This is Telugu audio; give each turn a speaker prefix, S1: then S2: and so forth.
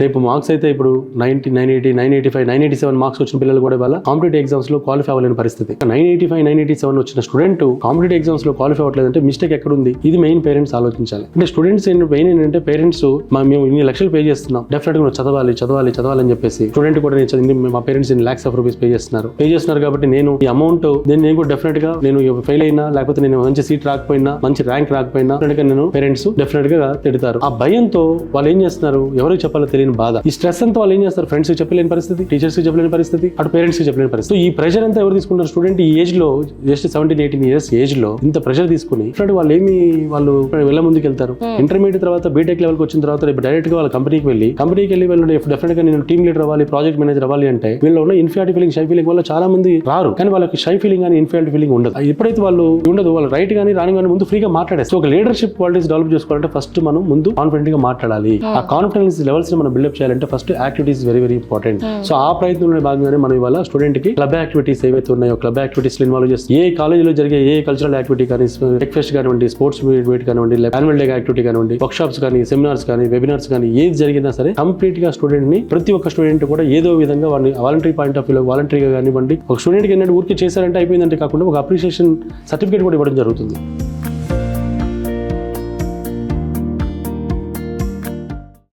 S1: రేపు మార్క్స్ అయితే ఇప్పుడు 90, 980, 985, 987 మార్క్స్ వచ్చిన పిల్లలు కూడా ఇవాళ కాంపిటేటివ్ ఎగ్జామ్స్ లో క్వాలిఫై అవ్వలేని పరిస్థితి. 985, 987 వచ్చిన స్టూడెంట్ కాంపిటేటివ్ ఎగ్జామ్స్ లో క్వాలిఫై అవ్వట్లేదంటే మిస్టేక్ ఎక్కడ ఉంది? ఇది మెయిన్ పేరెంట్స్ ఆలోచించాలి. అంటే స్టూడెంట్స్ మెయిన్ ఏంటంటే పేరెంట్స్ మేము ఇన్ని లక్షలు పే చేస్తున్నాం, డెఫినెట్ గా నువ్వు చదవాలి అని చెప్పేసి స్టూడెంట్ కూడా మా పేరెంట్స్ ఇన్ని లాక్స్ ఆఫ్ రూపీస్ పే చేస్తున్నారు కాబట్టి నేను ఈ అమౌంట్ నేను కూడా డెఫినెట్ గా నేను ఫెయిల్ అయినా లేకపోతే నేను మంచి సీట్ రాకపోయినా మంచి ర్యాంక్ రాకపోయినా నేను పేరెంట్స్ డెఫినెట్ గా తిడతారు. ఆ భయంతో వాళ్ళు ఏం చేస్తున్నారు, ఎవరికి చెప్పాలో తెలియని బాధ, ఈ స్ట్రెస్ అంతా వాళ్ళు ఏం చేస్తారు, ఫ్రెండ్స్ కి చెప్పలేని పరిస్థితి, టీచర్స్ కి చెప్పలేని పరిస్థితి, అటు పేరెంట్స్ కి చెప్పలేని పరిస్థితి. ఈ ప్రెషర్ అంతా ఎవరు తీసుకుంటారు? స్టూడెంట్ ఈ ఏజ్ లో జస్ట్ 17, 18 ఇయర్స్ ఏజ్ లో ఇంత ప్రెషర్ తీసుకుని వాళ్ళు వెళ్ళ ముందుకు వెళ్తారు. ఇంటర్మీడియట్ తర్వాత బీటెక్ లెవెల్ కి వచ్చిన తర్వాత డైరెక్ట్ గా వాళ్ళ కంపెనీకి వెళ్ళి వాళ్ళు డెఫినెట్ గా నేను టీమ్ లీడర్ అవ్వాలి, ప్రాజెక్ట్ మేనేజర్ అవ్వాలి అంటే వీళ్ళు ఉన్న ఇన్ఫియారిటీ ఫీలింగ్, షై ఫీలింగ్ వల్ల చాలా మంది రారు. కానీ వాళ్ళకి షై ఫీలింగ్ కానీ ఇన్ఫియారిటీ ఫీలింగ్ ఉండదు. ఎప్పుడైతే వాళ్ళు రైట్ కానీ రాని కానీ ముందు ఫ్రీగా మాట్లాడేస్తారు. ఒక లీడర్షిప్ క్వాలిటీస్ డెవలప్ చేసుకోవాలంటే ఫస్ట్ మనం ముందు కాన్ఫిడెంట్ గా మాట్లాడాలి. ఆ కాన్ఫిడెన్స్ లెవెల్స్ ని మనం బిల్డప్ చేయాలంటే first activities very very important. So ఆ ప్రయత్నంలో భాగంగానే మనం ఇవాళ స్టూడెంట్ కి క్లబ్ యాక్టివిటీస్ ఏవైతే ఉన్నాయో క్లబ్ యాక్టివిటీస్ ఇన్వాల్వ్ చేస్తే ఏ కాలేజీలో జరిగే ఏ కల్చరల్ యాక్టివిటీ కానీ, టెక్ ఫెస్ట్ కానివ్వండి, స్పోర్ట్స్ మీట్ కానివ్వండి, యాన్యువల్ డే యాక్టివిటీ కానివ్వండి, వర్క్ షాప్స్ కానీ, సెమినార్స్ కానీ, వెబినార్స్ కానీ ఏది జరిగినా సరే కంప్లీట్ గా స్టూడెంట్ ని ప్రతి ఒక్క స్టూడెంట్ కూడా ఏదో విధంగా వాడిని వాలంటరీ పాయింట్ ఆఫ్ వ్యూ వాలంటరీగా కానివ్వండి, ఒక స్టూడెంట్ కి ఏంటంటే ఊరికి చేశారంటే అయిపోయిందంటే కాకుండా ఒక అప్రిషియేషన్ సర్టిఫికేట్ కూడా ఇవ్వడం జరుగుతుంది.